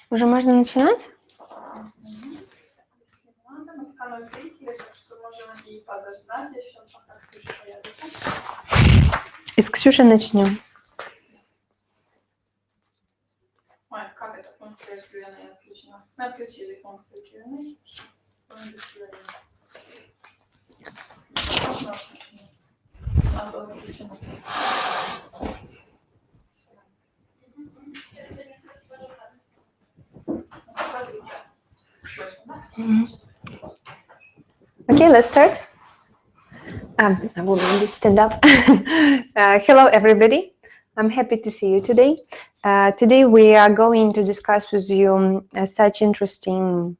Уже можно начинать? И с Ксюшей начнем. Как это функция Q&A отключена? Мы отключили функцию Q&A. Она была отключена. Okay, let's start. I will maybe stand up. Hello, everybody. I'm happy to see you today. Today we are going to discuss with you such interesting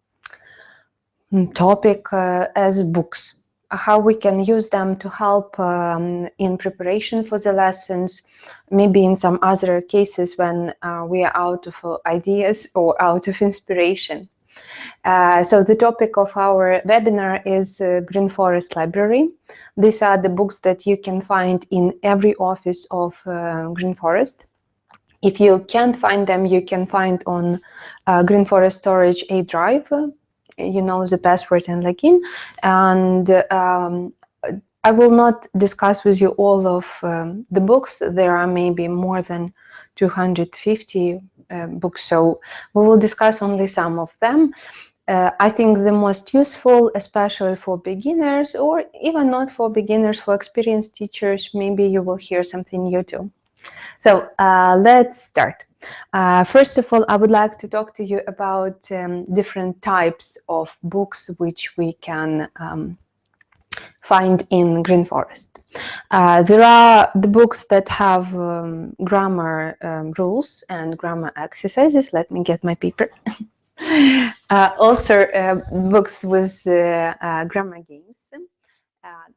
topic as books. How we can use them to help in preparation for the lessons, maybe in some other cases when we are out of ideas or out of inspiration. So the topic of our webinar is Green Forest Library. These are the books that you can find in every office of Green Forest. If you can't find them, you can find on Green Forest Storage A Drive. You know the password and login. And I will not discuss with you all of the books. There are maybe more than 250 books, so we will discuss only some of them. I think the most useful, especially for beginners, or even not for beginners, for experienced teachers, maybe you will hear something new too. So let's start. First of all, I would like to talk to you about different types of books which we can find in Green Forest. There are the books that have grammar rules and grammar exercises. Let me get my paper. Also books with grammar games.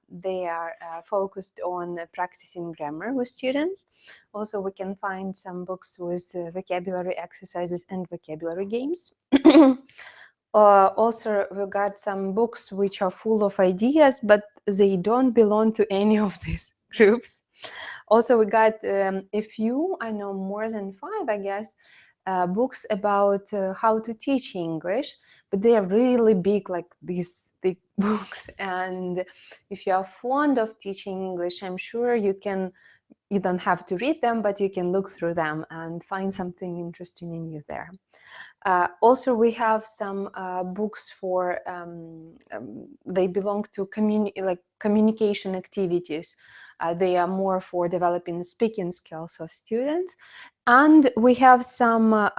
They are focused on practicing grammar with students. Also, we can find some books with vocabulary exercises and vocabulary games. Also, we got some books which are full of ideas, but they don't belong to any of these groups. Also, we got a few, I know more than 5, I guess, books about how to teach English, but they are really big, like these big books. And if you are fond of teaching English, I'm sure you don't have to read them, but you can look through them and find something interesting in you there. Also, we have some books for, they belong to communication activities. They are more for developing speaking skills of students. And we have some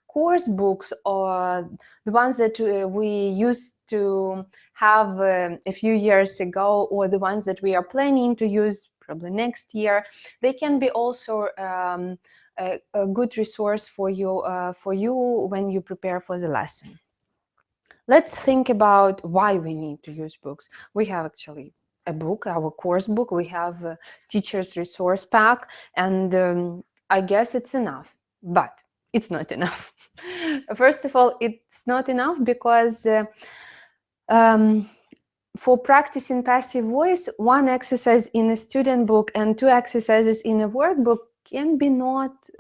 course books, or the ones that we used to have a few years ago, or the ones that we are planning to use probably next year. They can be also a good resource for you when you prepare for the lesson. Let's think about why we need to use books. We have actually a book, our course book. We have a teacher's resource pack, and I guess it's enough, but it's not enough. First of all, it's not enough because for practicing passive voice, 1 exercise in a student book and 2 exercises in a workbook can be not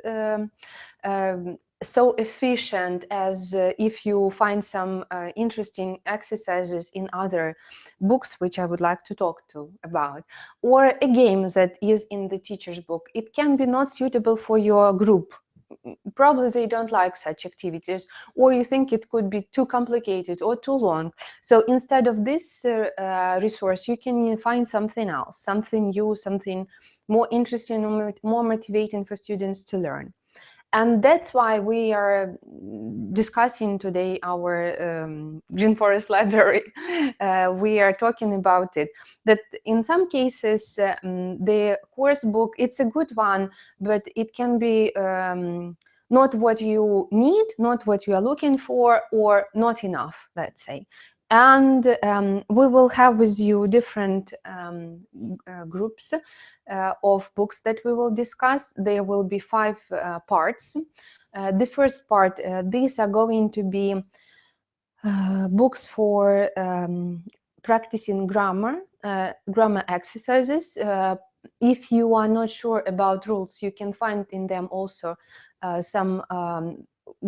so efficient as if you find some interesting exercises in other books, which I would like to talk about, or a game that is in the teacher's book. It can be not suitable for your group. Probably they don't like such activities, or you think it could be too complicated or too long. So instead of this resource, you can find something else, something new, something more interesting or more motivating for students to learn. And that's why we are discussing today our Green Forest Library. We are talking about it, that in some cases, the course book, it's a good one, but it can be not what you need, not what you are looking for, or not enough, let's say. And we will have with you different groups of books that we will discuss. There will be 5 parts. The first part, these are going to be books for practicing grammar exercises. If you are not sure about rules, you can find in them also some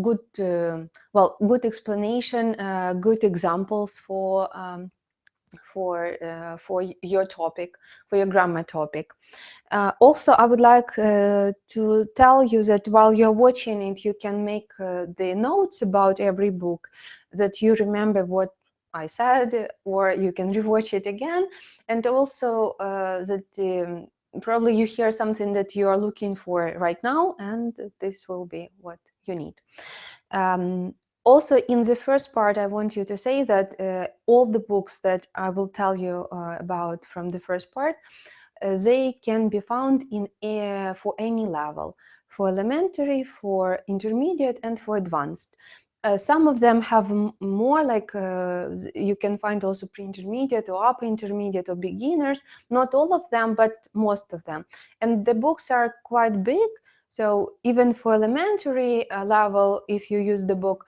good, good explanation, good examples for your topic, for your grammar topic. Also, I would like to tell you that while you're watching it, you can make the notes about every book, that you remember what I said, or you can rewatch it again, and also that probably you hear something that you are looking for right now, and this will be what you need. Also, in the first part, I want you to say that all the books that I will tell you about from the first part, they can be found in for any level, for elementary, for intermediate, and for advanced. Some of them have more, like you can find also pre-intermediate or upper intermediate or beginners. Not all of them, but most of them. And the books are quite big. So even for elementary level, if you use the book,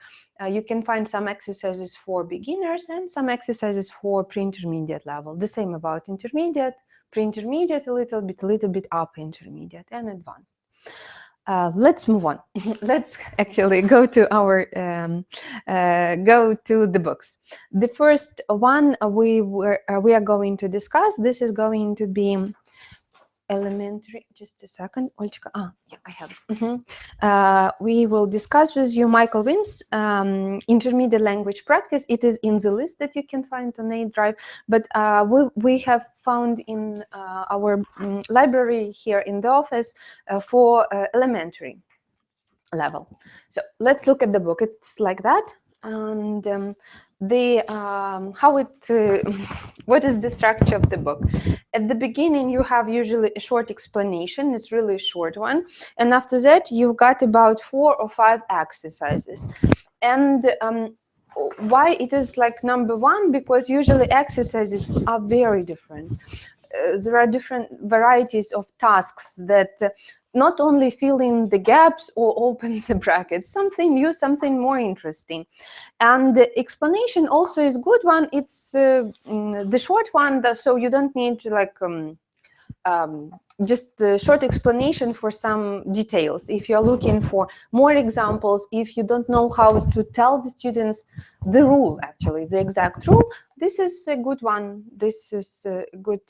you can find some exercises for beginners and some exercises for pre-intermediate level. The same about intermediate, pre-intermediate, a little bit upper intermediate, and advanced. Let's move on. Let's actually go to our go to the books. The first one we are going to discuss. This is going to be elementary. Just a second, Olchka. Yeah, I have it. We will discuss with you Michael Wynn's intermediate language practice. It is in the list that you can find on A Drive, but we have found in our library here in the office for elementary level. So let's look at the book. It's like that, and how it what is the structure of the book. At the beginning you have usually a short explanation. It's really a short one, and after that you've got about 4 or 5 exercises. And why it is like number 1? Because usually exercises are very different. There are different varieties of tasks that not only fill in the gaps or open the brackets, something new, something more interesting. And the explanation also is good one. It's the short one, so you don't need to like just a short explanation for some details. If you're looking for more examples, if you don't know how to tell the students the rule, actually the exact rule, this is a good one. This is a good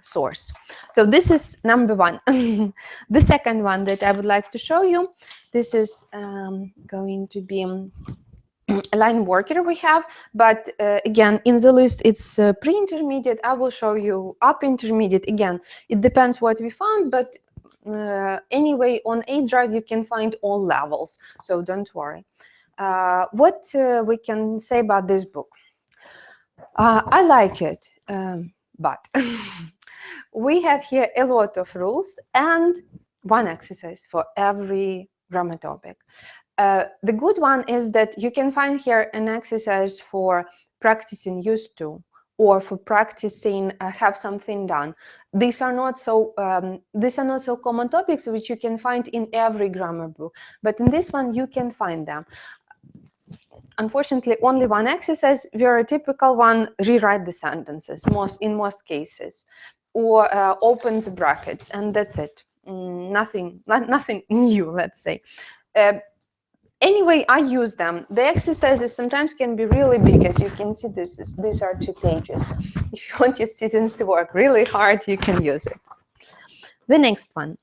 source. So this is number 1. The second one that I would like to show you, this is going to be a line worker we have, but again in the list it's pre-intermediate. I will show you up intermediate. Again, it depends what we found, but anyway on A Drive you can find all levels, so don't worry. What we can say about this book, I like it, but we have here a lot of rules and one exercise for every grammar topic. The good one is that you can find here an exercise for practicing used to, or for practicing have something done. These are not so common topics which you can find in every grammar book, but in this one you can find them. Unfortunately, only one exercise, very typical one: rewrite the sentences in most cases, or open the brackets, and that's it. Nothing new, let's say. Anyway, I use them. The exercises sometimes can be really big, as you can see. These are 2 pages. If you want your students to work really hard, you can use it. The next one.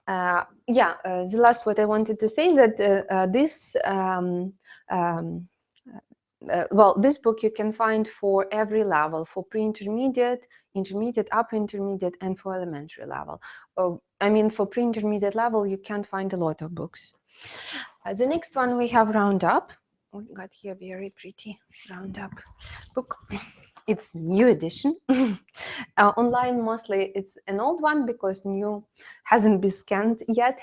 The last what I wanted to say that this book you can find for every level, for pre-intermediate, intermediate, upper intermediate, and for elementary level. I mean, for pre-intermediate level, you can't find a lot of books. The next one we have Roundup. We got here very pretty Roundup book. It's new edition. Online mostly it's an old one because new hasn't been scanned yet.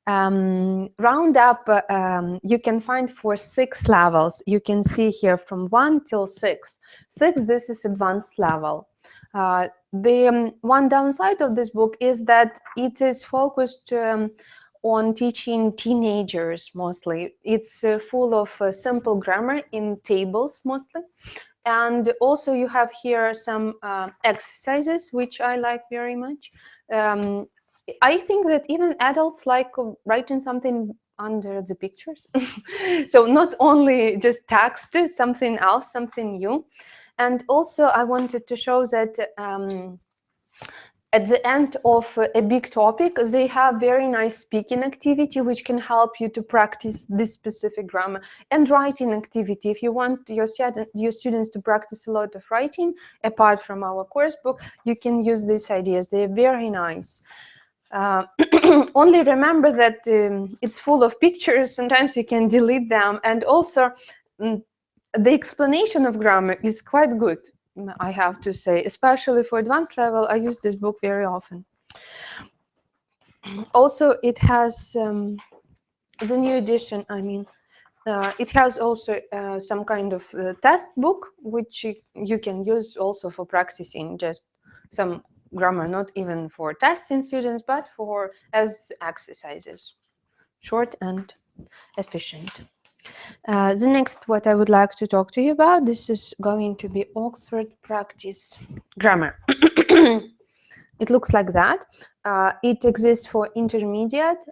Roundup you can find for 6 levels. You can see here from 1 till 6. 6, this is advanced level. The one downside of this book is that it is focused on teaching teenagers mostly. It's full of simple grammar in tables mostly. And also you have here some exercises, which I like very much. I think that even adults like writing something under the pictures. So not only just text, something else, something new. And also I wanted to show that at the end of a big topic, they have very nice speaking activity, which can help you to practice this specific grammar, and writing activity. If you want your students to practice a lot of writing, apart from our course book, you can use these ideas. They're very nice. Only remember that it's full of pictures. Sometimes you can delete them. And also, the explanation of grammar is quite good, I have to say, especially for advanced level. I use this book very often. Also, it has the new edition, I mean, it has also some kind of test book, which you can use also for practicing just some grammar, not even for testing students, but for as exercises, short and efficient. The next, what I would like to talk to you about, this is going to be Oxford Practice Grammar. It looks like that. It exists for intermediate,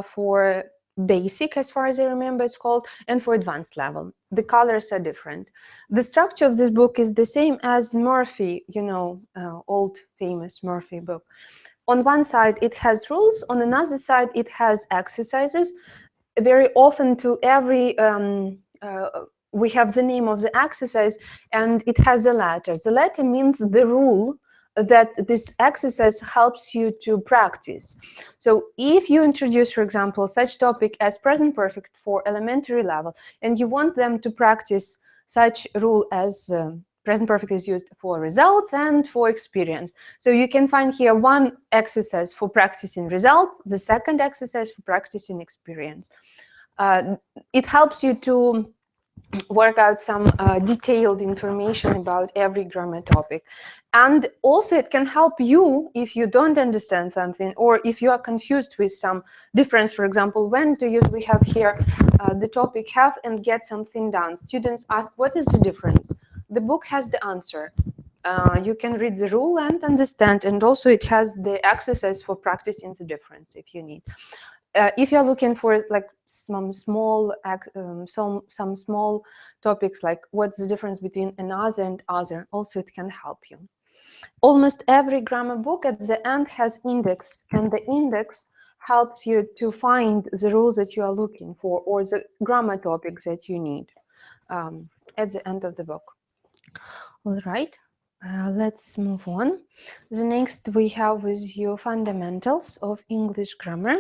for basic, as far as I remember it's called, and for advanced level. The colors are different. The structure of this book is the same as Murphy, you know, old famous Murphy book. On one side, it has rules. On another side, it has exercises. Very often to every we have the name of the exercise, and it has a letter. The letter means the rule that this exercise helps you to practice. So if you introduce, for example, such topic as present perfect for elementary level, and you want them to practice such rule as present perfect is used for results and for experience. So you can find here one exercise for practicing results, the second exercise for practicing experience. It helps you to work out some detailed information about every grammar topic. And also it can help you if you don't understand something, or if you are confused with some difference. For example, when to use, we have here the topic have and get something done. Students ask, what is the difference? The book has the answer. You can read the rule and understand, and also it has the exercise for practicing the difference if you need. If you're looking for like some small topics, like what's the difference between another and other, also it can help you. Almost every grammar book at the end has index, and the index helps you to find the rules that you are looking for, or the grammar topics that you need at the end of the book. All right, let's move on. The next we have with you fundamentals of English grammar.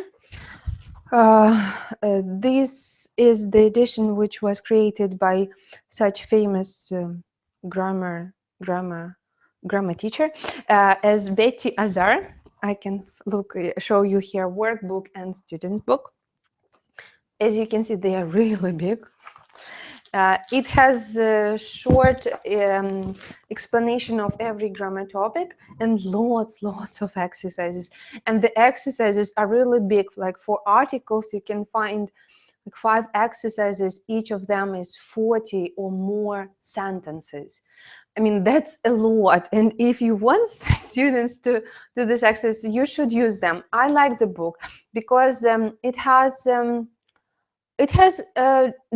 This is the edition which was created by such famous grammar teacher as Betty Azar. I can show you here workbook and student book. As you can see, they are really big. It has a short explanation of every grammar topic and lots of exercises. And the exercises are really big. Like for articles, you can find like 5 exercises. Each of them is 40 or more sentences. I mean, that's a lot. And if you want students to do this exercise, you should use them. I like the book because it has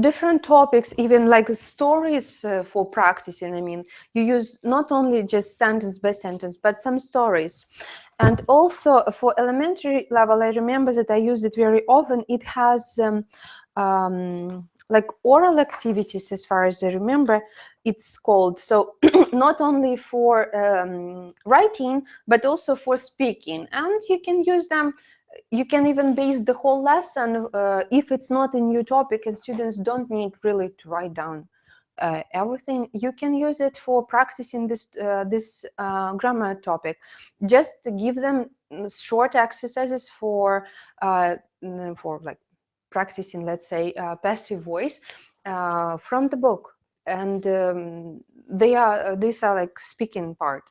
different topics, even like stories for practicing. I mean, you use not only just sentence by sentence, but some stories. And also for elementary level, I remember that I use it very often. It has like oral activities, as far as I remember, it's called. So not only for writing, but also for speaking. And you can use them. You can even base the whole lesson if it's not a new topic and students don't need really to write down everything. You can use it for practicing this grammar topic. Just to give them short exercises for like practicing, let's say, passive voice from the book, and these are like speaking part,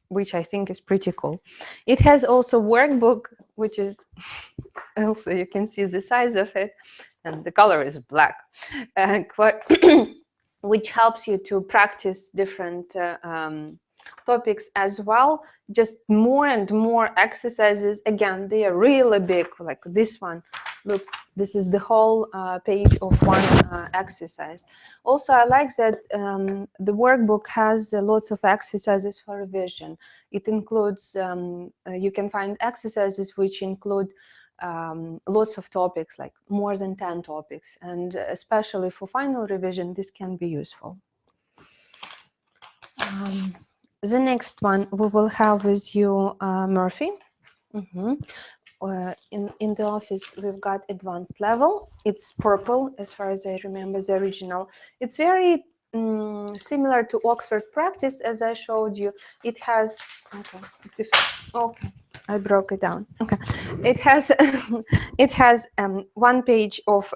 which I think is pretty cool. It has also workbook, which is also, you can see the size of it, and the color is black, which helps you to practice different topics as well, just more and more exercises. Again, they are really big, like this one. Look, this is the whole page of one exercise. Also, I like that the workbook has lots of exercises for revision. It includes, you can find exercises which include lots of topics, like more than 10 topics, and especially for final revision, this can be useful. The next one we will have with you, Murphy. In the office, we've got advanced level. It's purple, as far as I remember the original. It's very similar to Oxford Practice, as I showed you. It has, okay, I broke it down. Okay, it has it has one page of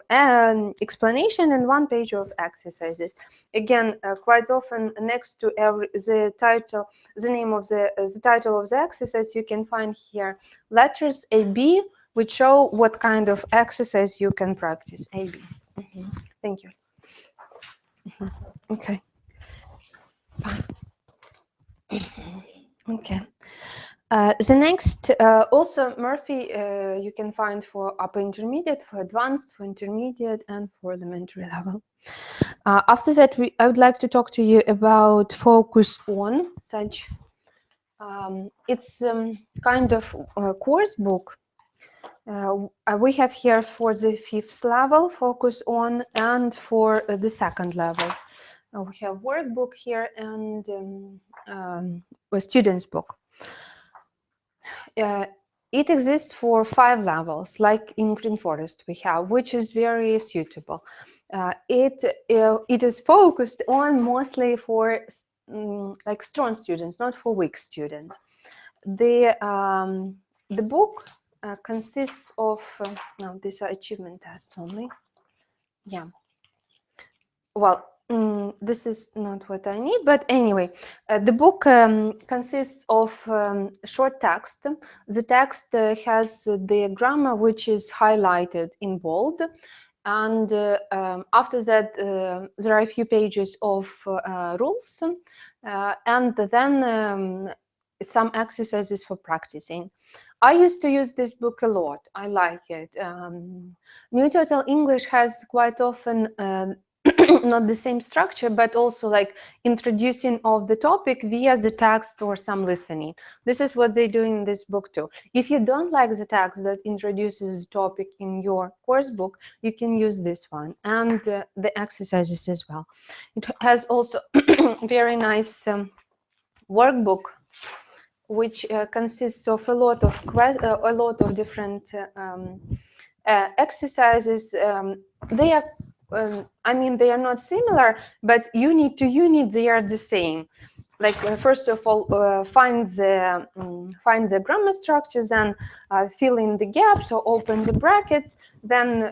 explanation and one page of exercises. Again, quite often next to the title, the name of the title of the exercise, you can find here letters A, B, which show what kind of exercise you can practice. A, B. Thank you. Okay. Okay. The next, also Murphy, you can find for upper intermediate, for advanced, for intermediate, and for elementary level. After that, I would like to talk to you about focus on such. It's kind of a course book. We have here for the 5th level, focus on, and for the 2nd level. We have workbook here and a student's book. It exists for 5 levels, like in Green Forest we have, which is very suitable. It is focused on mostly for like strong students, not for weak students. The book consists of no, these are achievement tests only. Yeah. Well, this is not what I need, but anyway, the book consists of short text. The text has the grammar which is highlighted in bold, and after that there are a few pages of rules, and then some exercises for practicing. I used to use this book a lot. I like it. New Total English has quite often not the same structure, but also like introducing of the topic via the text or some listening. This is what they do in this book too. If you don't like the text that introduces the topic in your course book, you can use this one and the exercises as well. It has also very nice workbook, which consists of a lot of different exercises. They are I mean, they are not similar, but unit to unit, they are the same. Like first of all, find the grammar structures and fill in the gaps or open the brackets. Then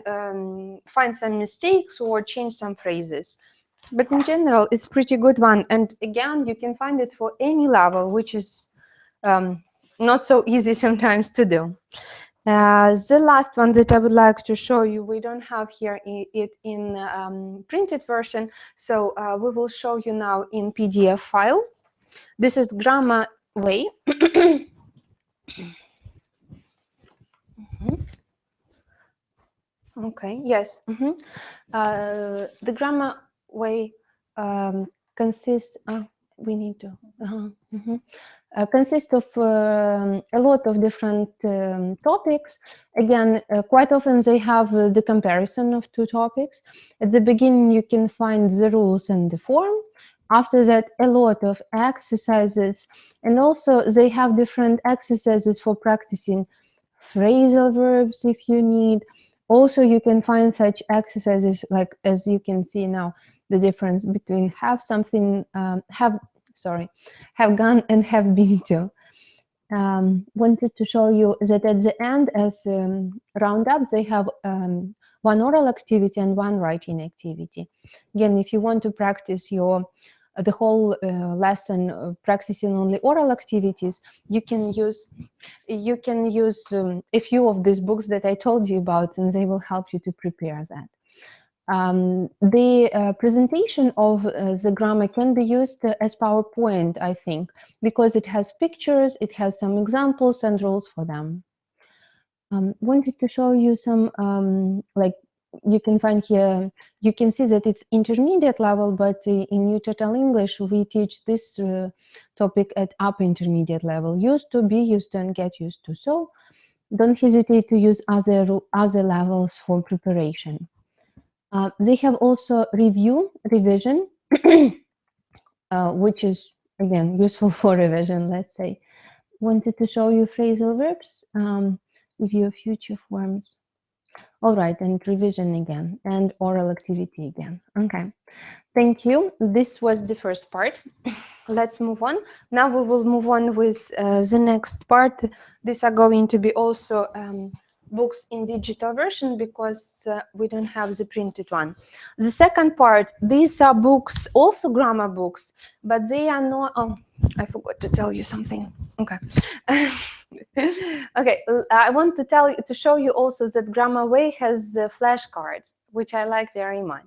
find some mistakes or change some phrases. But in general, it's pretty good one. And again, you can find it for any level, which is not so easy sometimes to do. The last one that I would like to show you, we don't have here it in printed version, so we will show you now in PDF file. This is Grammar Way. Okay, yes. The Grammar Way consists, we need to, consists of a lot of different topics. Again, quite often they have the comparison of 2 topics. At the beginning, you can find the rules and the form. After that, a lot of exercises. And also, they have different exercises for practicing phrasal verbs if you need. Also, you can find such exercises like, as you can see now, the difference between have something, have gone and have been to. Wanted to show you that at the end, as roundup, they have one oral activity and one writing activity. Again, if you want to practice the whole lesson practicing only oral activities, you can use a few of these books that I told you about, and they will help you to prepare that. The presentation of the grammar can be used as PowerPoint, I think, because it has pictures, it has some examples and rules for them. Wanted to show you some, like you can find here, you can see that it's intermediate level, but in New Total English, we teach this topic at upper intermediate level. Used to, be used to, and get used to. So don't hesitate to use other levels for preparation. They have also revision, which is, again, useful for revision, let's say. Wanted to show you phrasal verbs, review future forms. All right, and revision again, and oral activity again. Okay, thank you. This was the first part. Let's move on. Now we will move on with the next part. These are going to be also books in digital version because we don't have the printed one. The second part, these are books, also grammar books, but they are not, oh, I forgot to tell you something. Okay. Okay, I want to show you also that Grammar Way has flashcards, which I like very much.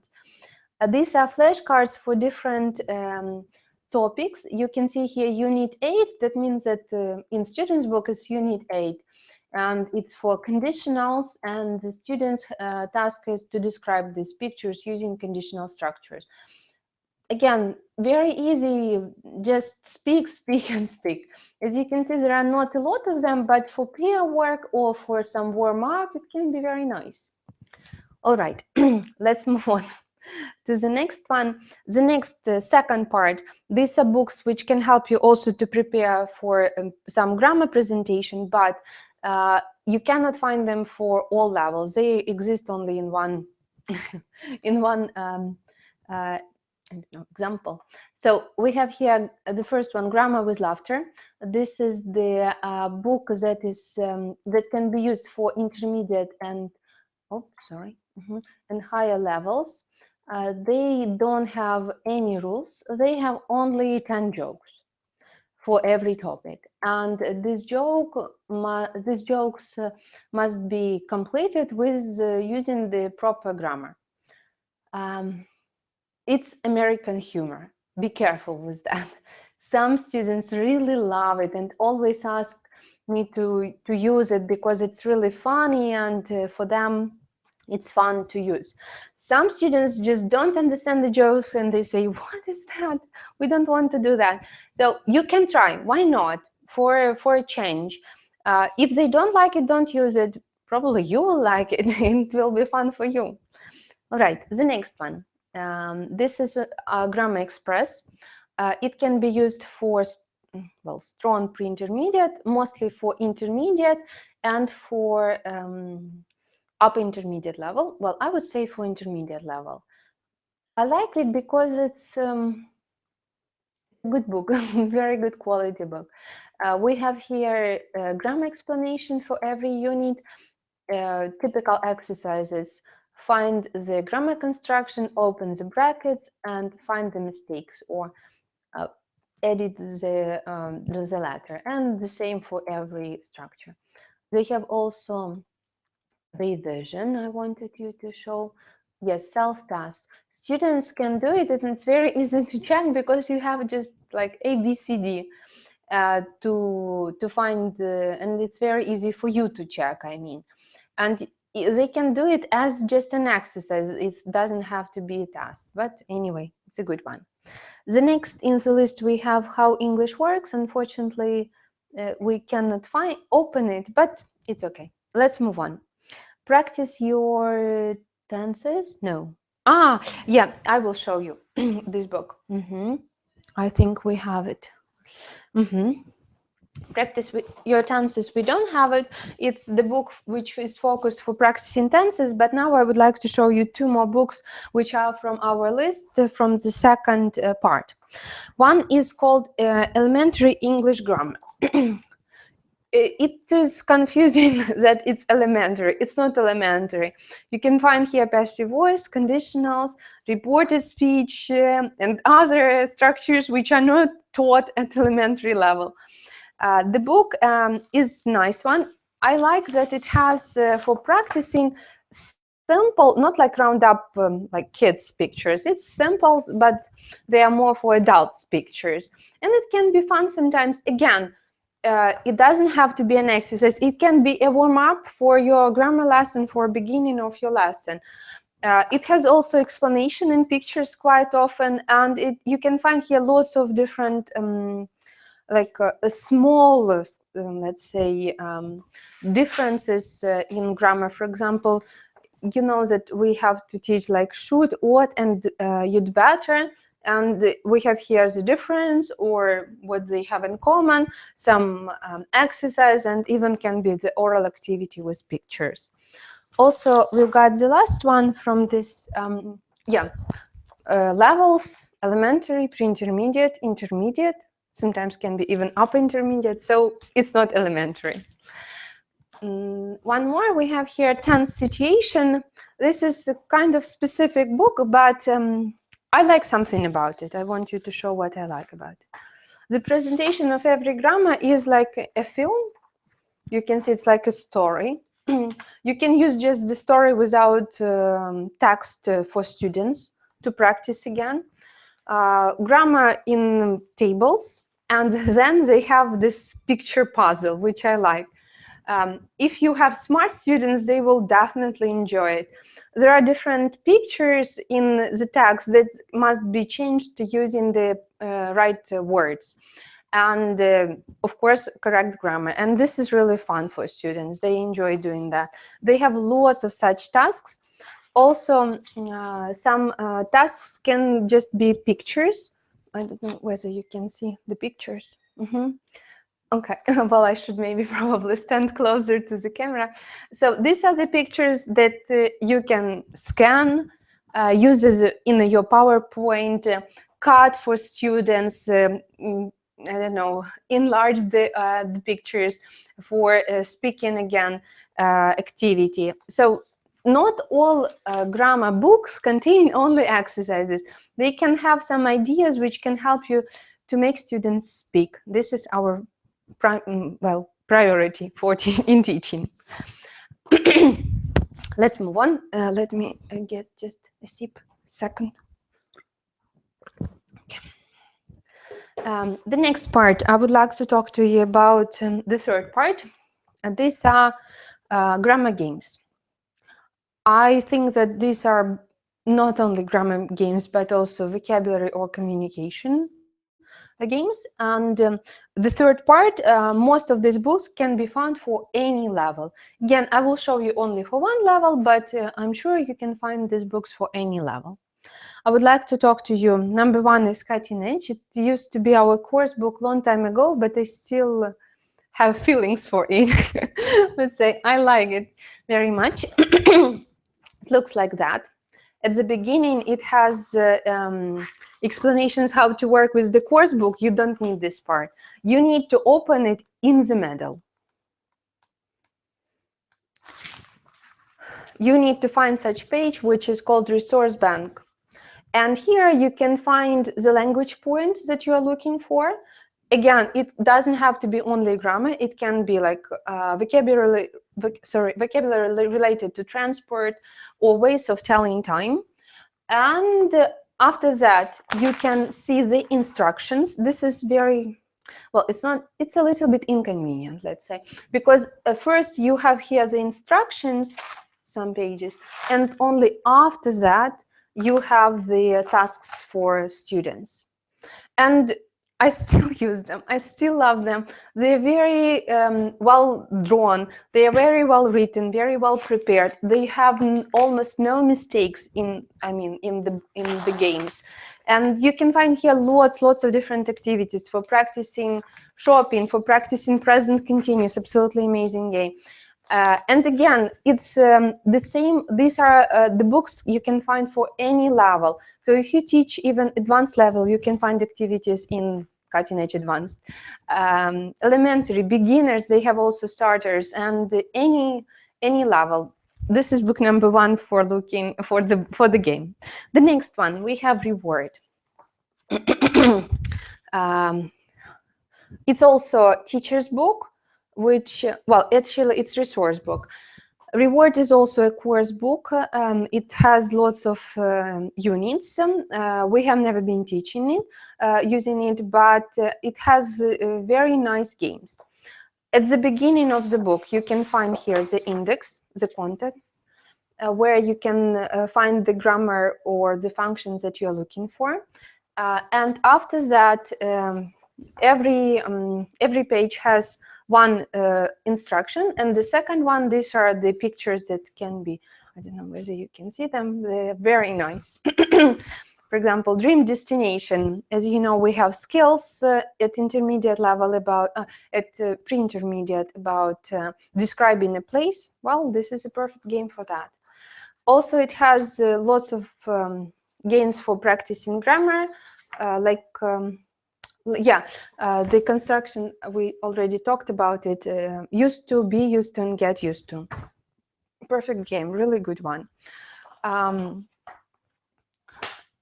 These are flashcards for different topics. You can see here Unit 8. That means that in students' book is Unit 8. And it's for conditionals, and the student's task is to describe these pictures using conditional structures. Again, very easy, just speak, speak, and speak. As you can see, there are not a lot of them, but for peer work or for some warm-up, it can be very nice. All right, let's move on to the next one. The next second part, these are books which can help you also to prepare for some grammar presentation, but you cannot find them for all levels. They exist only in one in one example. So we have here the first one, Grammar with Laughter. This is the book that is that can be used for intermediate and and higher levels. They don't have any rules. They have only 10 jokes for every topic, and these jokes must be completed with using the proper grammar. It's American humor. Be careful with that. Some students really love it and always ask me to use it because it's really funny, and for them it's fun to use. Some students just don't understand the jokes and they say, what is that? We don't want to do that. So you can try. Why not? For a change. If they don't like it, don't use it. Probably you will like it. It will be fun for you. All right, the next one. This is a Grammar Express. It can be used for, well, strong pre-intermediate, mostly for intermediate and for upper intermediate level. Well, I would say for intermediate level. I like it because it's a good book, very good quality book. We have here grammar explanation for every unit, typical exercises. Find the grammar construction, open the brackets, and find the mistakes, or edit the letter, and the same for every structure. They have also revision. I wanted you to show. Yes, self-task. Students can do it, and it's very easy to check because you have just like A, B, C, D to find, and it's very easy for you to check, I mean. And they can do it as just an exercise. It doesn't have to be a task, but anyway, it's a good one. The next in the list, we have How English Works. Unfortunately, we cannot open it, but it's okay. Let's move on. Practice your tenses. No. Yeah, I will show you this book. I think we have it. Practice with your tenses. We don't have it. It's the book which is focused for practicing tenses, but now I would like to show you two more books which are from our list from the second part. One is called Elementary English Grammar. It is confusing that it's elementary. It's not elementary. You can find here passive voice, conditionals, reported speech, and other structures which are not taught at elementary level. The book is a nice one. I like that it has, for practicing, simple, not like round up like kids pictures. It's simple, but they are more for adults pictures, and it can be fun sometimes. Again, it doesn't have to be an exercise. It can be a warm-up for your grammar lesson, for beginning of your lesson. It has also explanation in pictures quite often, and you can find here lots of different like a small, let's say, differences in grammar. For example, you know that we have to teach like should, ought, and you'd better, and we have here the difference or what they have in common, some exercise, and even can be the oral activity with pictures. Also, we got the last one from this, levels: elementary, pre-intermediate, intermediate, sometimes can be even upper intermediate, so it's not elementary. One more we have here, tense situation. This is a kind of specific book, but I like something about it. I want you to show what I like about it. The presentation of every grammar is like a film. You can see it's like a story. You can use just the story without text for students to practice again. Grammar in tables, and then they have this picture puzzle, which I like. If you have smart students, they will definitely enjoy it. There are different pictures in the text that must be changed using the right words. And of course, correct grammar. And this is really fun for students. They enjoy doing that. They have lots of such tasks. Also, some tasks can just be pictures. I don't know whether you can see the pictures. Okay, well, I should maybe probably stand closer to the camera. So these are the pictures that you can scan, use in your PowerPoint, cut for students, I don't know, enlarge the pictures for speaking again activity. So not all grammar books contain only exercises. They can have some ideas which can help you to make students speak. This is our priority for in teaching. Let's move on. Let me get just a sip second. Okay. The next part, I would like to talk to you about the third part. And these are grammar games. I think that these are not only grammar games, but also vocabulary or communication games. And the third part, most of these books can be found for any level. Again, I will show you only for one level, but I'm sure you can find these books for any level. I would like to talk to you. Number one is Cutting Edge. It used to be our course book long time ago, but I still have feelings for it. Let's say I like it very much. It looks like that. At the beginning, it has explanations how to work with the course book. You don't need this part. You need to open it in the middle. You need to find such page, which is called Resource Bank. And here you can find the language point that you are looking for. Again, it doesn't have to be only grammar. It can be like vocabulary related to transport or ways of telling time. And after that, you can see the instructions. This is very, well, it's a little bit inconvenient, let's say, because first you have here the instructions, some pages, and only after that, you have the tasks for students. And I still use them. I still love them. They're very well drawn. They are very well written, very well prepared. They have almost no mistakes in the games. And you can find here lots of different activities for practicing shopping, for practicing present continuous. Absolutely amazing game. And again, it's the same. These are the books you can find for any level. So if you teach even advanced level, you can find activities in Cutting Edge Advanced. Elementary, beginners, they have also starters, and any level. This is book number one for looking for the game. The next one, we have Reward. It's also a teacher's book, which, well, actually it's resource book. Reward is also a course book. It has lots of units. We have never been teaching it, using it, but it has very nice games. At the beginning of the book, you can find here the index, the context, where you can find the grammar or the functions that you're looking for. And after that, every page has one instruction, and the second one, these are the pictures that can be, I don't know whether you can see them, they're very nice. For example, dream destination. As you know, we have skills at intermediate level about, at pre-intermediate about describing a place. Well, this is a perfect game for that. Also, it has lots of games for practicing grammar, the construction, we already talked about it. Used to, be used to, and get used to. Perfect game, really good one.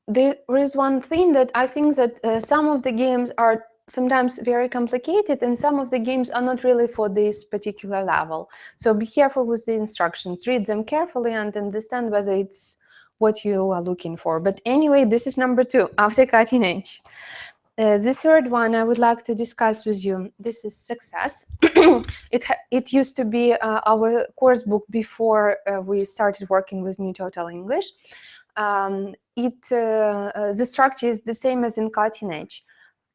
There is one thing that I think that some of the games are sometimes very complicated, and some of the games are not really for this particular level. So be careful with the instructions, read them carefully and understand whether it's what you are looking for. But anyway, this is number 2, after cutting edge. The third one I would like to discuss with you, this is success. It used to be our course book before we started working with New Total English. The structure is the same as in cutting edge.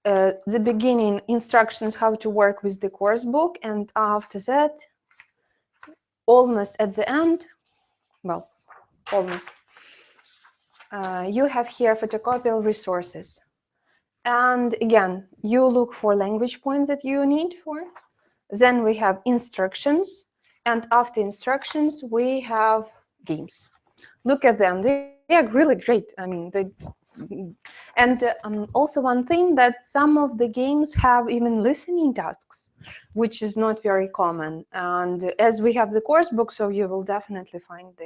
The beginning, instructions how to work with the course book, and after that, almost at the end, well, almost, you have here photocopiable resources. And again, you look for language points that you need for. Then we have instructions, and after instructions, we have games. Look at them, they are really great. I mean, also one thing, that some of the games have even listening tasks, which is not very common. And as we have the course book, so you will definitely find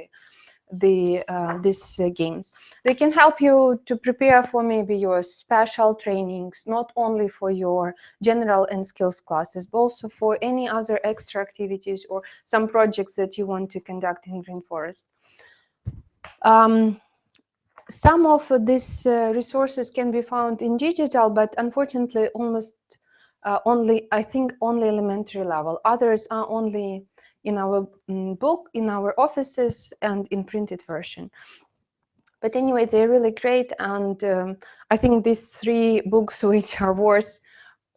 these games. They can help you to prepare for maybe your special trainings, not only for your general and skills classes, but also for any other extra activities or some projects that you want to conduct in Green Forest. Some of these resources can be found in digital, but unfortunately almost only elementary level. Others are only in our book, in our offices, and in printed version. But anyway, they're really great, and I think these 3 books, which are worth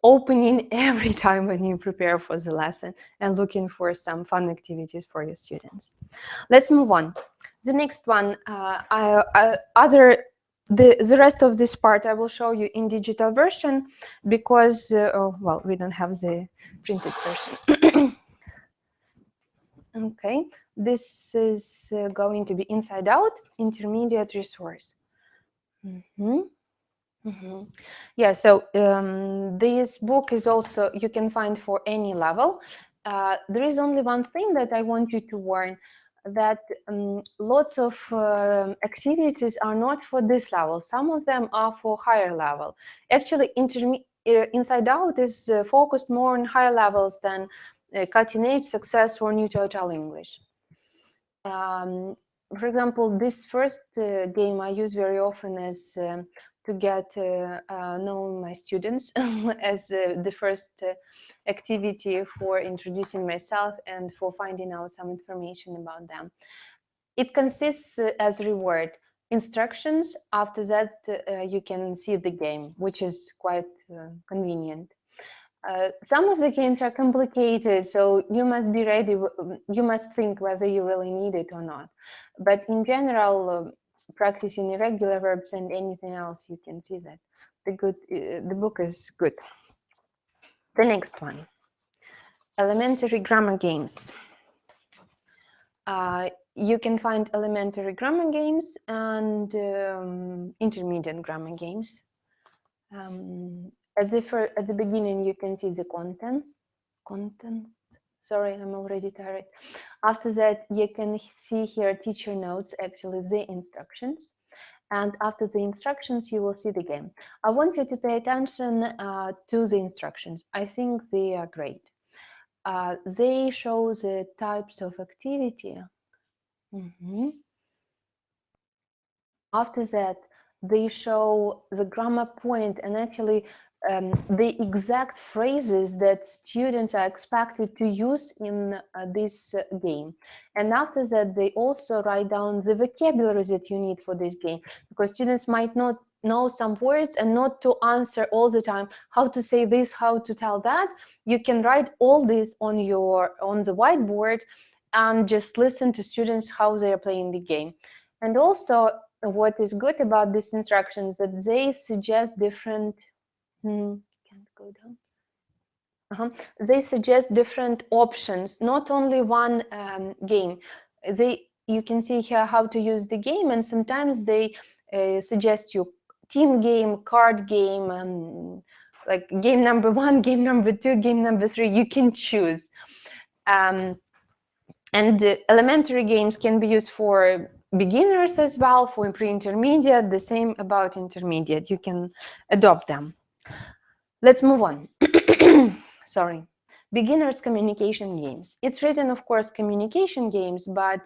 opening every time when you prepare for the lesson and looking for some fun activities for your students. Let's move on. The next one, the rest of this part I will show you in digital version, because well, we don't have the printed version. Okay, this is going to be inside out, intermediate resource. Yeah, so this book is also, you can find for any level. There is only one thing that I want you to warn, that lots of activities are not for this level. Some of them are for higher level. Actually, Inside Out is focused more on higher levels than Cutting Edge, Success, or New Total English. For example, this first game I use very often as to get know my students as the first activity for introducing myself and for finding out some information about them. It consists as reward instructions. After that, you can see the game, which is quite convenient. Some of the games are complicated, so you must be ready. You must think whether you really need it or not. But in general, practicing irregular verbs and anything else, you can see that the book is good. The next one, elementary grammar games. You can find elementary grammar games and intermediate grammar games. At the beginning, you can see the contents. Sorry, I'm already tired. After that, you can see here teacher notes, actually the instructions. And after the instructions, you will see the game. I want you to pay attention to the instructions. I think they are great. They show the types of activity. After that, they show the grammar point and actually the exact phrases that students are expected to use in this game. And after that, they also write down the vocabulary that you need for this game, because students might not know some words and not to answer all the time how to say this, how to tell that. You can write all this on the whiteboard and just listen to students how they are playing the game. And also, what is good about these instructions that they suggest different can't go down. They suggest different options, not only one game. You can see here how to use the game, and sometimes they suggest you team game, card game, like game number 1, game number 2, game number 3. You can choose. And elementary games can be used for beginners as well, for pre-intermediate, the same about intermediate. You can adopt them. Let's move on. Sorry. Beginners communication games. It's written, of course, communication games, but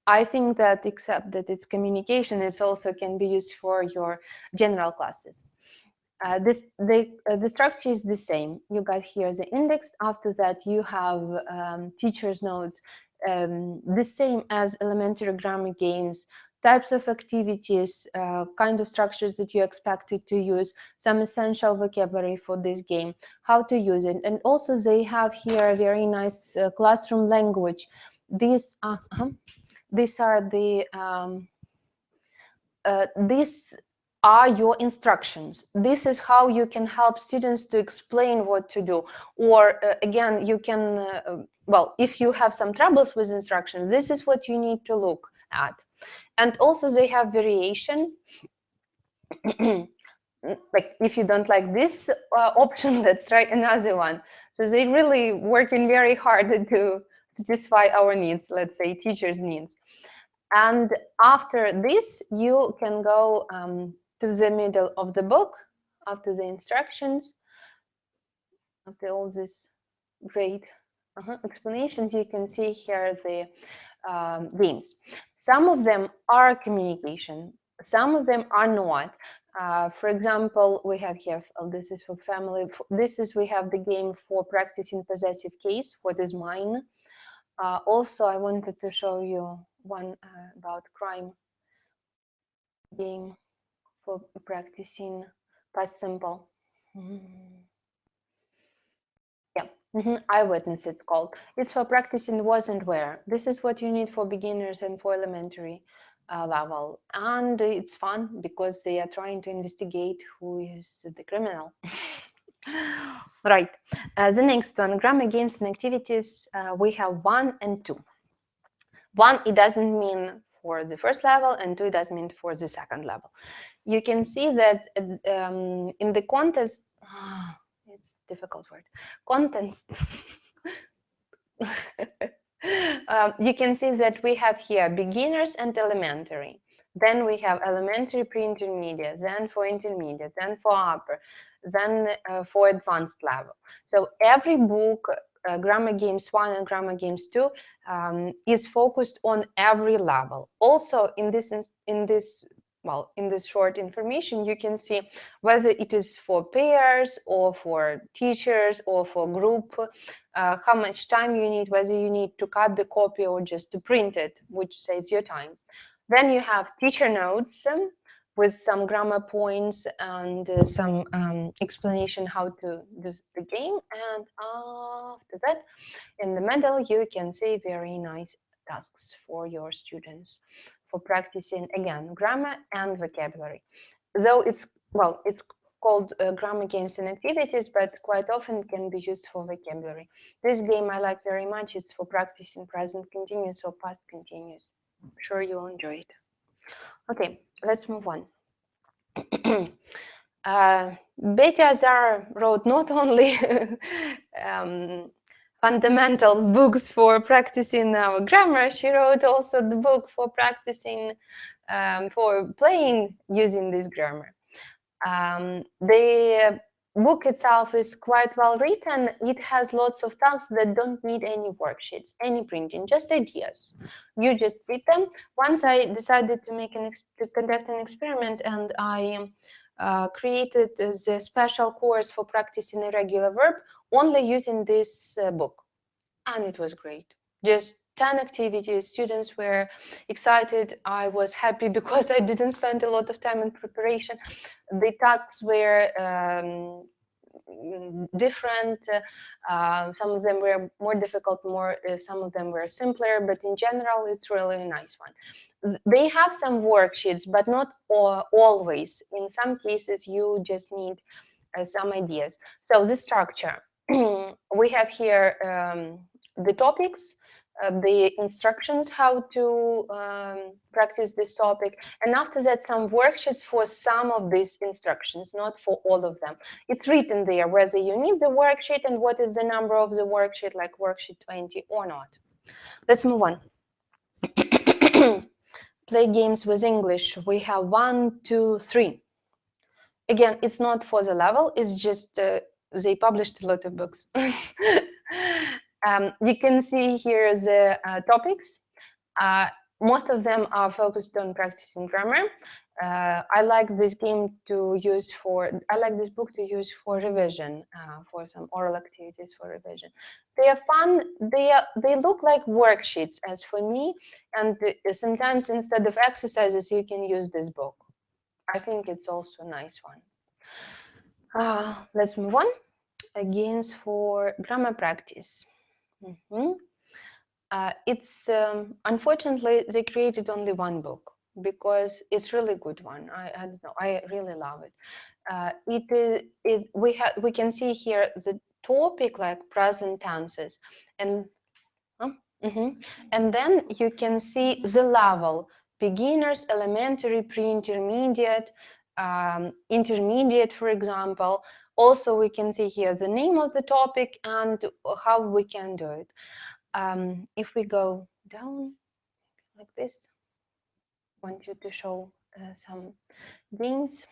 I think that except that it's communication, it also can be used for your general classes. The structure is the same. You got here the index. After that, you have teacher's notes, the same as elementary grammar games, types of activities, kind of structures that you expected to use, some essential vocabulary for this game, how to use it. And also they have here a very nice classroom language. These are these are your instructions. This is how you can help students to explain what to do. Or again, you can, well, if you have some troubles with instructions, this is what you need to look at. And also they have variation. Like if you don't like this option, let's try another one. So they really working very hard to satisfy our needs, let's say teachers' needs. And after this, you can go to the middle of the book, after the instructions, after all this great explanations. You can see here the games. Some of them are communication, some of them are not. For example, we have here, this is for family. We have the game for practicing possessive case, what is mine. Also, I wanted to show you one about crime game for practicing past simple. Yeah, eyewitness it's called. It's for practicing was and where. This is what you need for beginners and for elementary level. And it's fun because they are trying to investigate who is the criminal. Right. The next one, grammar games and activities. We have 1 and 2. 1, it doesn't mean for the first level, and 2, it doesn't mean for the second level. You can see that in the contest, it's a difficult word, contest. You can see that we have here beginners and elementary. Then we have elementary, pre-intermediate, then for intermediate, then for upper, then for advanced level. So every book, Grammar Games 1 and Grammar Games 2, is focused on every level. Also, in this short information, you can see whether it is for pairs or for teachers or for group, how much time you need, whether you need to cut the copy or just to print it, which saves your time. Then you have teacher notes with some grammar points and some explanation how to do the game. And after that, in the middle, you can see very nice tasks for your students for practicing, again, grammar and vocabulary. Though it's called grammar games and activities, but quite often can be used for vocabulary. This game I like very much. It's for practicing present continuous or past continuous. I'm sure you'll enjoy it. Okay, let's move on. Betty Azar wrote not only fundamentals books for practicing our grammar, she wrote also the book for practicing, for playing using this grammar. book itself is quite well written. It has lots of tasks that don't need any worksheets, any printing, just ideas. You just read them. Once I decided to to conduct an experiment, and I created the special course for practicing irregular verb only using this book, and it was great. Just 10 activities. Students were excited. I was happy because I didn't spend a lot of time in preparation. The tasks were different. Some of them were more difficult, some of them were simpler, but in general, it's really a nice one. They have some worksheets, but not always. In some cases, you just need some ideas. So the structure, we have here the topics, the instructions how to practice this topic, and after that some worksheets for some of these instructions, not for all of them. It's written there whether you need the worksheet and what is the number of the worksheet, like worksheet 20 or not. Let's move on. Play games with English. We have 1, 2, 3. Again, it's not for the level, it's just they published a lot of books. You can see here the topics. Most of them are focused on practicing grammar. I like this game to use for, I like this book to use for revision, for some oral activities for revision. They are fun, they look like worksheets as for me, and sometimes instead of exercises, you can use this book. I think it's also a nice one. Let's move on. Games for grammar practice. It's unfortunately they created only one book because it's really good one. I don't know. I really love it. We can see here the topic like present tenses, and and then you can see the level: beginners, elementary, pre-intermediate, intermediate, for example. Also, we can see here the name of the topic and how we can do it. If we go down like this, I want you to show some games.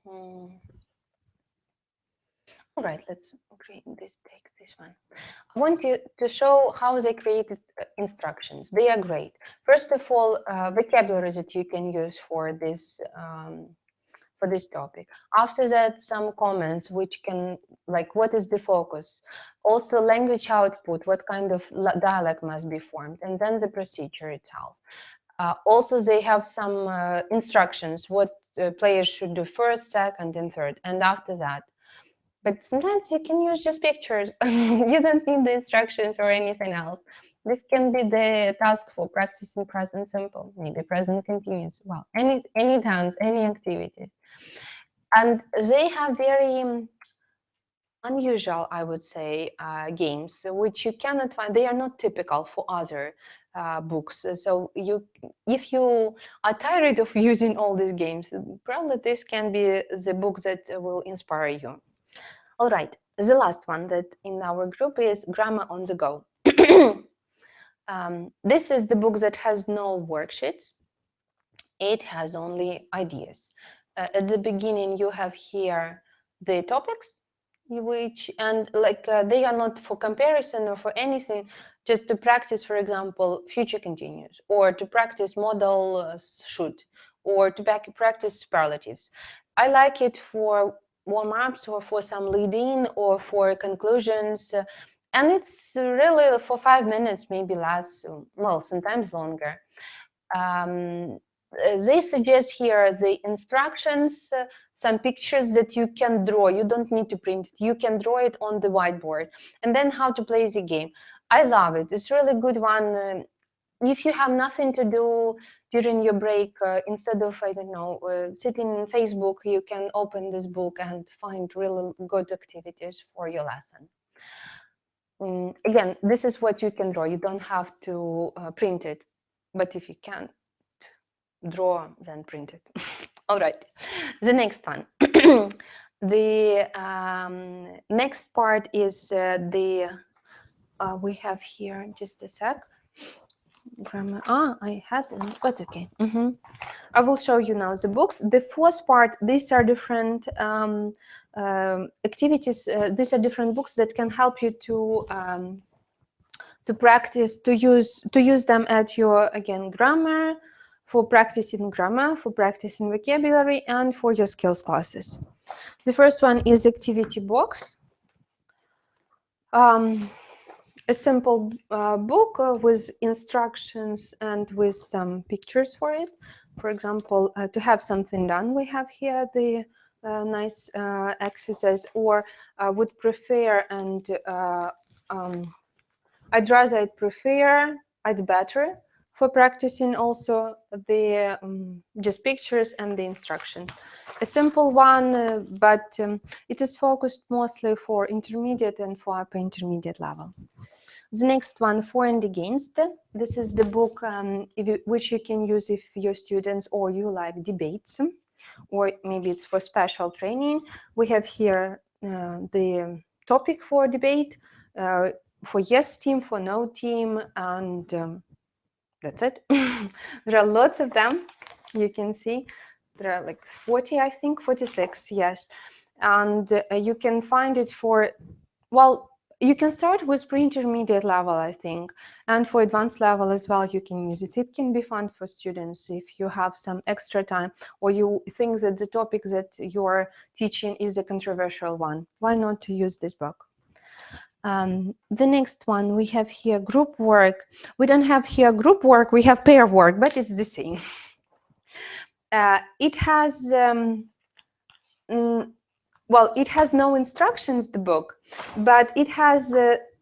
All right, let's create this. Take this one. I want you to show how they created instructions. They are great. First of all, vocabulary that you can use for this topic. After that, some comments which can, like, what is the focus? Also, language output, what kind of dialect must be formed, and then the procedure itself. Also, they have some instructions, what players should do first, second, and third, and after that. But sometimes you can use just pictures. You don't need the instructions or anything else. This can be the task for practicing present simple, maybe present continuous. Well, any tense, any activities. And they have very unusual, I would say, games, which you cannot find. They are not typical for other books. So if you are tired of using all these games, probably this can be the book that will inspire you. All right, the last one that in our group is Grammar on the Go. This is the book that has no worksheets. It has only ideas. At the beginning, you have here the topics, which, and like they are not for comparison or for anything, just to practice, for example, future continuous, or to practice modal should, or to practice superlatives. I like it for warm-ups or for some lead-in or for conclusions. And it's really for 5 minutes, maybe less, well, sometimes longer. They suggest here the instructions, some pictures that you can draw. You don't need to print it. You can draw it on the whiteboard. And then how to play the game. I love it. It's really good one. If you have nothing to do during your break, instead of, I don't know, sitting in Facebook, you can open this book and find really good activities for your lesson. Again, this is what you can draw. You don't have to print it. But if you can't draw, then print it. All right, the next one. The next part is we have here, just a sec. Grammar. I had them, but okay. I will show you now the books. The first part, these are different activities. These are different books that can help you to practice, to use them at your, again, grammar, for practicing grammar, for practicing vocabulary, and for your skills classes. The first one is activity box. A simple book with instructions and with some pictures for it. For example, to have something done, we have here the nice exercise, or would prefer, and I'd prefer, I'd better, for practicing also the just pictures and the instruction. A simple one, but it is focused mostly for intermediate and for upper intermediate level. The next one, For and Against. This is the book which you can use if your students or you like debates, or maybe it's for special training. We have here the topic for debate, for yes team, for no team, and that's it. There are lots of them. You can see there are like 40, I think, 46, yes. And you can find it for, well, you can start with pre-intermediate level, I think, and for advanced level as well, you can use it. It can be fun for students if you have some extra time, or you think that the topic that you're teaching is a controversial one. Why not to use this book? The next one, we have here group work. We don't have here group work, we have pair work, but it's the same. It has well, it has no instructions, the book, but it has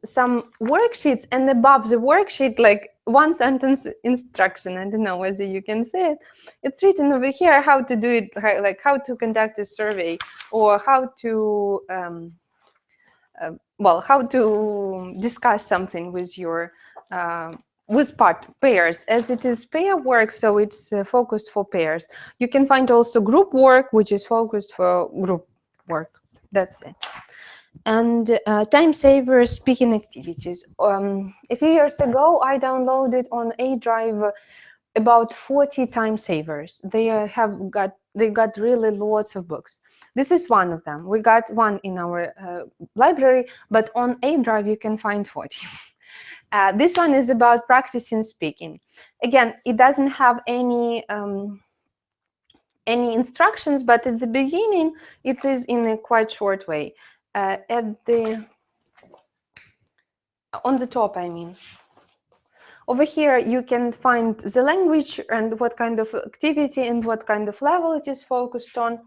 some worksheets, and above the worksheet, like one sentence instruction. I don't know whether you can see it. It's written over here how to do it, like how to conduct a survey, or how to well, how to discuss something with your with pairs, as it is pair work, so it's focused for pairs. You can find also group work, which is focused for group work. That's it. And time saver speaking activities. A few years ago, I downloaded on A drive about 40 time savers. They got really lots of books. This is one of them. We got one in our library, but on A drive you can find 40. This one is about practicing speaking. Again, it doesn't have any instructions, but at the beginning it is in a quite short way. On the top, I mean. Over here, you can find the language and what kind of activity and what kind of level it is focused on.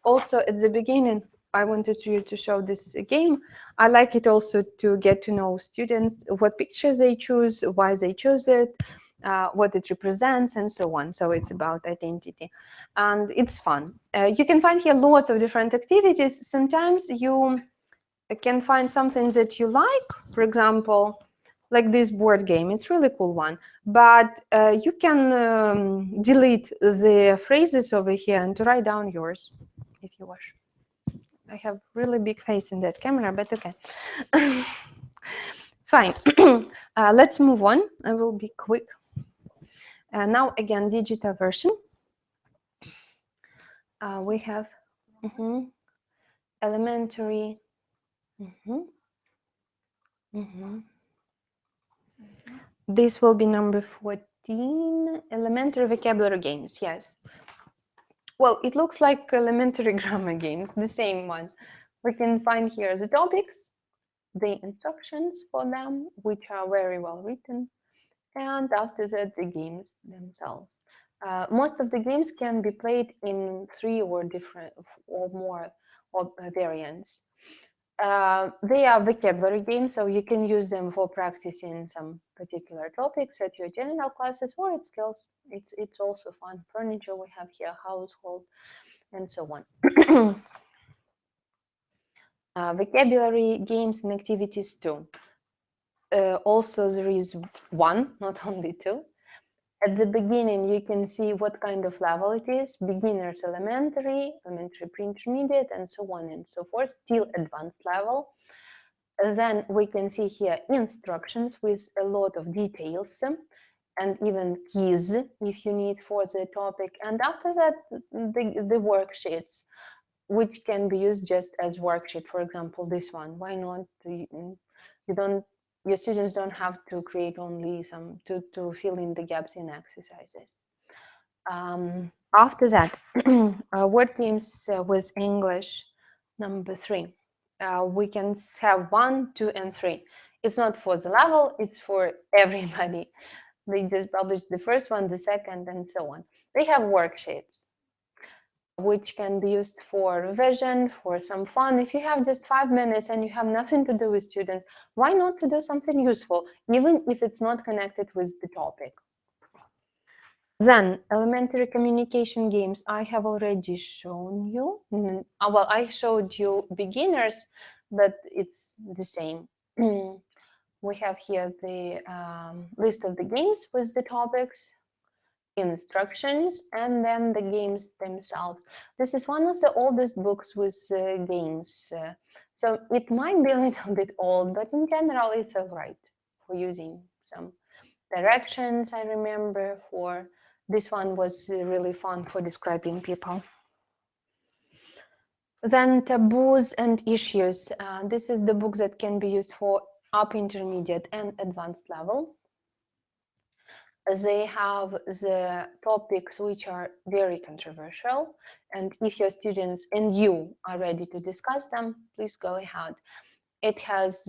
Also, at the beginning, I wanted you to show this game. I like it also to get to know students, what pictures they choose, why they choose it, what it represents, and so on. So it's about identity, and it's fun. You can find here lots of different activities. Sometimes you can find something that you like, for example, like this board game. It's really cool one, but you can delete the phrases over here and write down yours if you wish. I have really big face in that camera, but okay. Fine. Let's move on. I will be quick. Now again, digital version. We have elementary. This will be number 14, elementary vocabulary games, yes. Well, it looks like elementary grammar games, the same one. We can find here the topics, the instructions for them, which are very well written, and after that, the games themselves. Most of the games can be played in 3 or different or more variants. They are vocabulary games, so you can use them for practicing some particular topics at your general classes or at skills. It's also fun. Furniture we have here, household, and so on. Vocabulary games and activities too. Also, there is one, not only two. At the beginning, you can see what kind of level it is: beginners, elementary, elementary pre-intermediate, and so on and so forth, till advanced level. Then we can see here instructions with a lot of details. and even keys if you need for the topic. And after that, the worksheets, which can be used just as worksheet. For example, this one. Why not? You don't. Your students don't have to create only some to fill in the gaps in exercises. After that, word games with English, number 3. We can have 1, 2, and 3. It's not for the level, it's for everybody. They just publish the first one, the second, and so on. They have worksheets, which can be used for revision, for some fun. If you have just 5 minutes and you have nothing to do with students, why not to do something useful, even if it's not connected with the topic? Then, elementary communication games, I have already shown you. Well, I showed you beginners, but it's the same. We have here the list of the games with the topics, instructions, and then the games themselves. This is one of the oldest books with games. So it might be a little bit old, but in general, it's all right for using some directions. I remember for this one was really fun for describing people. Then taboos and issues. This is the book that can be used for upper intermediate and advanced level. They have the topics which are very controversial, and if your students and you are ready to discuss them, please go ahead. It has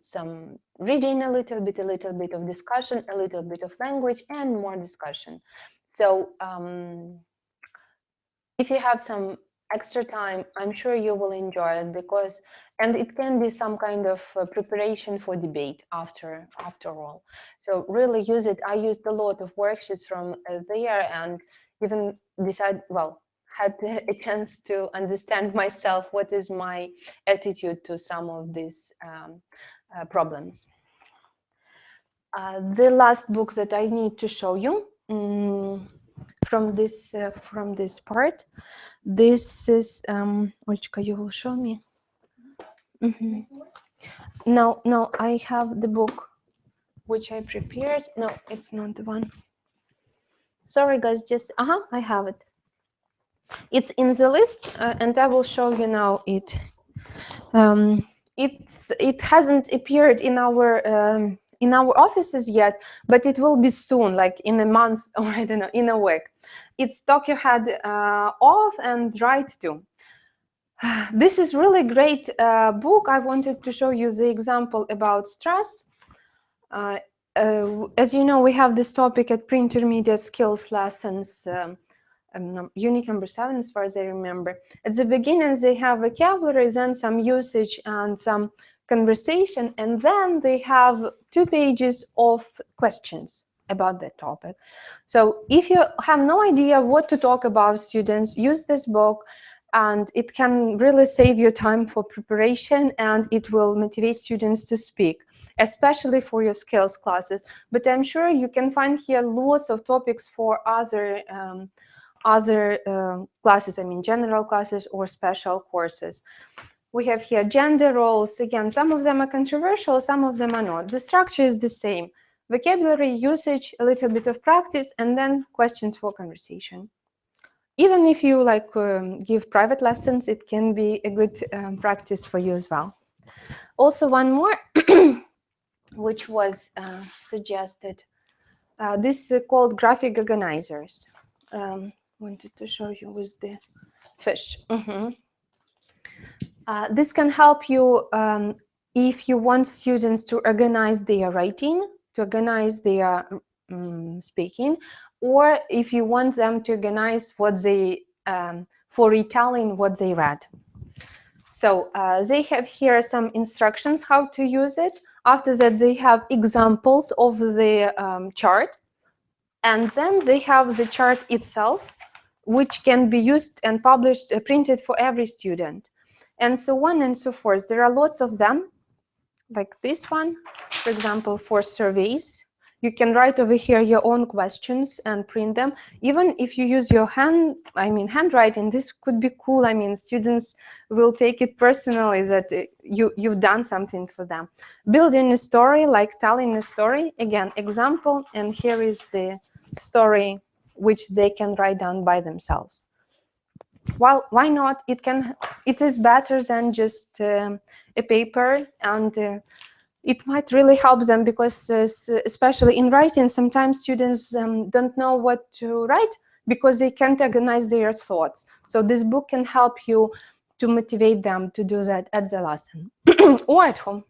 some reading, a little bit of discussion, a little bit of language, and more discussion. So if you have some extra time, I'm sure you will enjoy it, because and it can be some kind of preparation for debate after all. So really use it. I used a lot of worksheets from there, and even had a chance to understand myself what is my attitude to some of these problems. The last book that I need to show you from this part. This is Olchka, you will show me. No, I have the book which I prepared. No, it's not the one. Sorry, guys. Just I have it. It's in the list, and I will show you now. It hasn't appeared in our offices yet, but it will be soon, like in a month or I don't know, in a week. It's Tokyo Head Off and Right To. This is really great book. I wanted to show you the example about stress. As you know, we have this topic at pre-intermediate skills lessons, unit number 7, as far as I remember. At the beginning, they have vocabulary, then some usage and some conversation, and then they have 2 pages of questions about that topic. So if you have no idea what to talk about, students, use this book, and it can really save you time for preparation, and it will motivate students to speak, especially for your skills classes. But I'm sure you can find here lots of topics for other classes, I mean general classes or special courses. We have here gender roles. Again, some of them are controversial, some of them are not. The structure is the same. Vocabulary, usage, a little bit of practice, and then questions for conversation. Even if you give private lessons, it can be a good practice for you as well. Also, one more, which was suggested. This is called graphic organizers. Wanted to show you with the fish. This can help you if you want students to organize their writing, to organize their speaking, or if you want them to organize what they for retelling what they read. So they have here some instructions how to use it. After that, they have examples of the chart, and then they have the chart itself, which can be used and published, printed for every student, and so on and so forth. There are lots of them, like this one, for example, for surveys. You can write over here your own questions and print them. Even if you use your handwriting, this could be cool. I mean, students will take it personally that you've done something for them. Building a story, like telling a story. Again, example, and here is the story which they can write down by themselves. Well, why not? It is better than just a paper, and it might really help them, because especially in writing, sometimes students don't know what to write because they can't organize their thoughts. So this book can help you to motivate them to do that at the lesson or at home.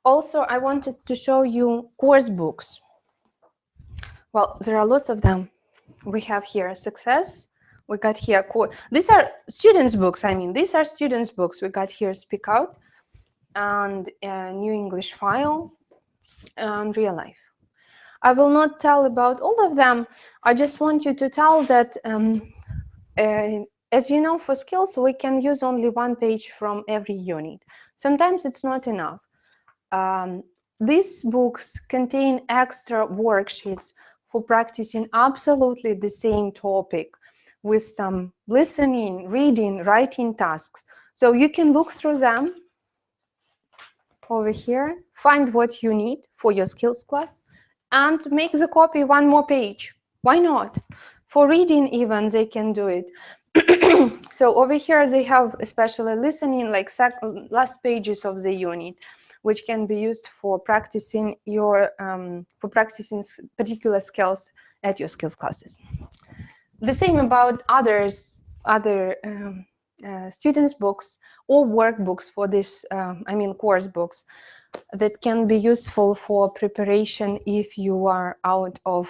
Also, I wanted to show you course books. Well, there are lots of them. We have here Success. We got here, these are students' books. I mean, these are students' books. We got here Speak Out and New English File and Real Life. I will not tell about all of them. I just want you to tell that, as you know, for skills, we can use only one page from every unit. Sometimes it's not enough. These books contain extra worksheets for practicing absolutely the same topic with some listening, reading, writing tasks. So you can look through them over here, find what you need for your skills class, and make the copy one more page. Why not? For reading even, they can do it. So over here, they have especially listening, like last pages of the unit, which can be used for practicing particular skills at your skills classes. The same about other students' books or workbooks for this, course books that can be useful for preparation if you are out of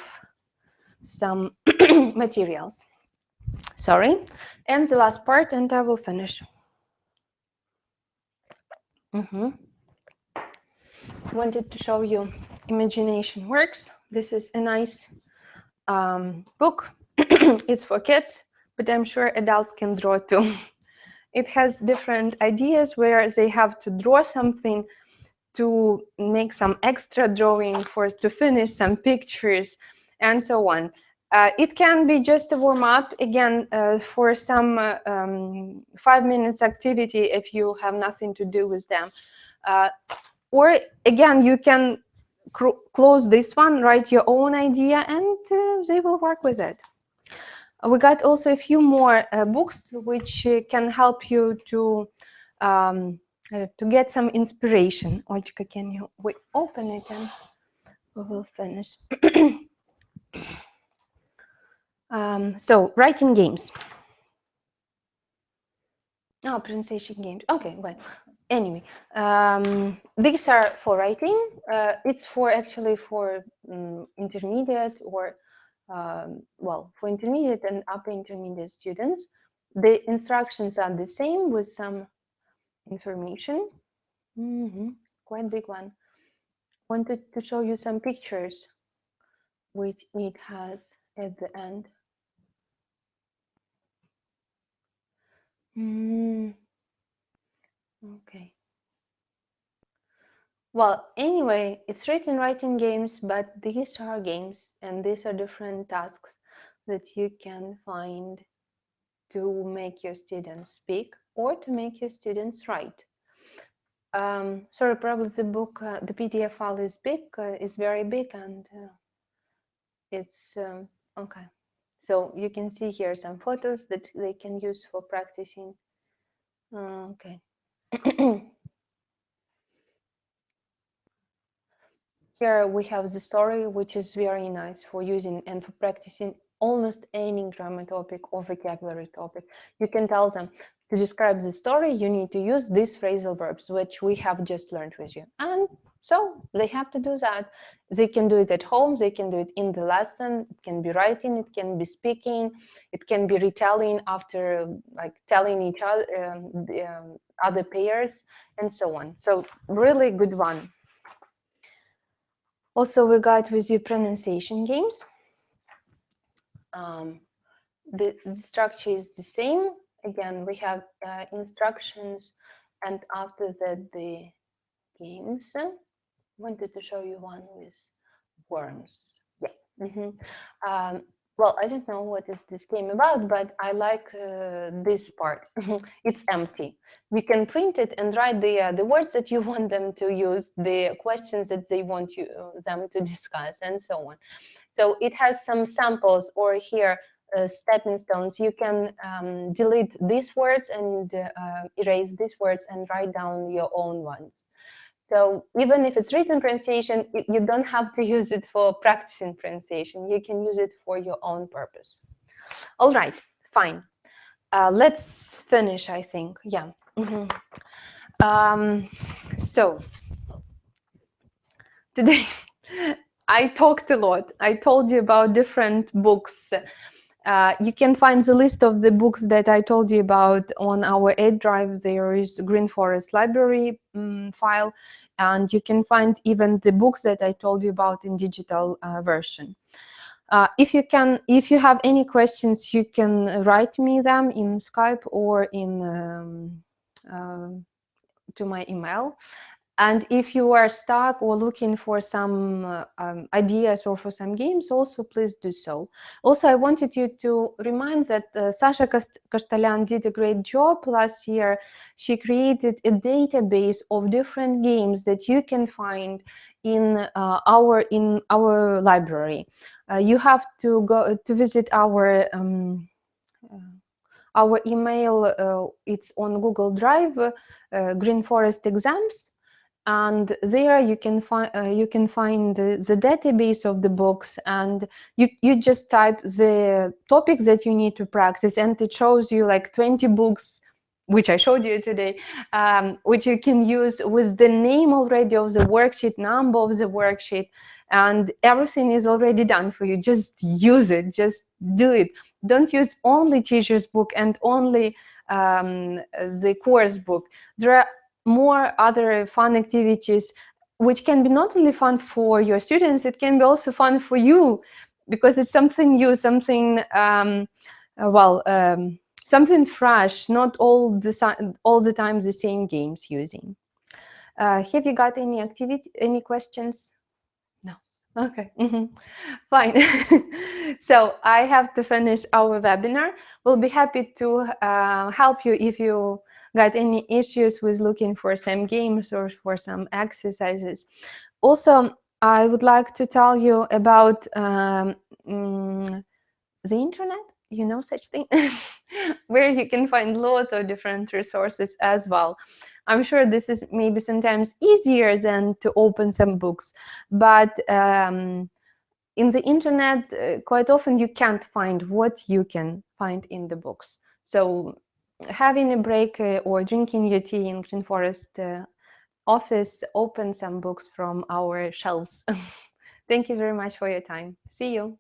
some materials. Sorry. And the last part, and I will finish. Wanted to show you Imagination Works. This is a nice book. It's for kids, but I'm sure adults can draw too. It has different ideas where they have to draw something, to make some extra drawing, to finish some pictures, and so on. It can be just a warm-up, again, for some 5 minutes activity if you have nothing to do with them. Or again, you can close this one, write your own idea, and they will work with it. We got also a few more books which can help you to get some inspiration. Olchka, can you open it and we will finish. So, writing games. Oh, pronunciation games. Okay, well, anyway, these are for writing. It's actually for intermediate or for intermediate and upper intermediate students. The instructions are the same with some information. Quite big one. Wanted to show you some pictures which it has at the end. Okay. Well, anyway, it's written writing games, but these are games and these are different tasks that you can find to make your students speak or to make your students write. Sorry, probably the book, the PDF file is big, is very big, and it's okay. So you can see here some photos that they can use for practicing. Okay. Here we have the story, which is very nice for using and for practicing almost any grammar topic or vocabulary topic. You can tell them to describe the story, you need to use these phrasal verbs, which we have just learned with you. And so they have to do that. They can do it at home, they can do it in the lesson, it can be writing, it can be speaking, it can be retelling after, like telling each other, other pairs, and so on. So really good one. Also, we got with you pronunciation games. The structure is the same. Again, we have instructions, and after that, the games. Wanted to show you one with worms. Yeah. Um, well, I don't know what is this game about, but I like this part. It's empty. You can print it and write the words that you want them to use, the questions that they want you them to discuss, and so on. So it has some samples, or here stepping stones. You can delete these words and erase these words and write down your own ones. So even if it's written pronunciation, you don't have to use it for practicing pronunciation. You can use it for your own purpose. All right, fine. Let's finish, I think. Yeah. So today I talked a lot. I told you about different books. You can find the list of the books that I told you about on our Ed Drive. There is Green Forest Library file, and you can find even the books that I told you about in digital version. If you have any questions, you can write me them in Skype or in to my email. And if you are stuck or looking for some ideas or for some games, also please do so. Also, I wanted you to remind that Sasha Kashtalyan did a great job last year. She created a database of different games that you can find in our library. You have to go to visit our email. It's on Google Drive, Green Forest Exams, and there you can find the database of the books, and you just type the topics that you need to practice, and it shows you like 20 books, which I showed you today, which you can use with the name already of the worksheet, number of the worksheet, and everything is already done for you. Just use it, just do it. Don't use only teacher's book and only the course book. There are more other fun activities which can be not only fun for your students, it can be also fun for you, because it's something new, something something fresh, not all the time the same games using. Have you got any questions? No. Okay. Fine. So I have to finish our webinar. We'll be happy to help you if you got any issues with looking for some games or for some exercises. Also, I would like to tell you about the internet, such thing, where you can find lots of different resources as well. I'm sure this is maybe sometimes easier than to open some books, but in the internet, quite often you can't find what you can find in the books. So having a break or drinking your tea in Green Forest office, open some books from our shelves. Thank you very much for your time. See you.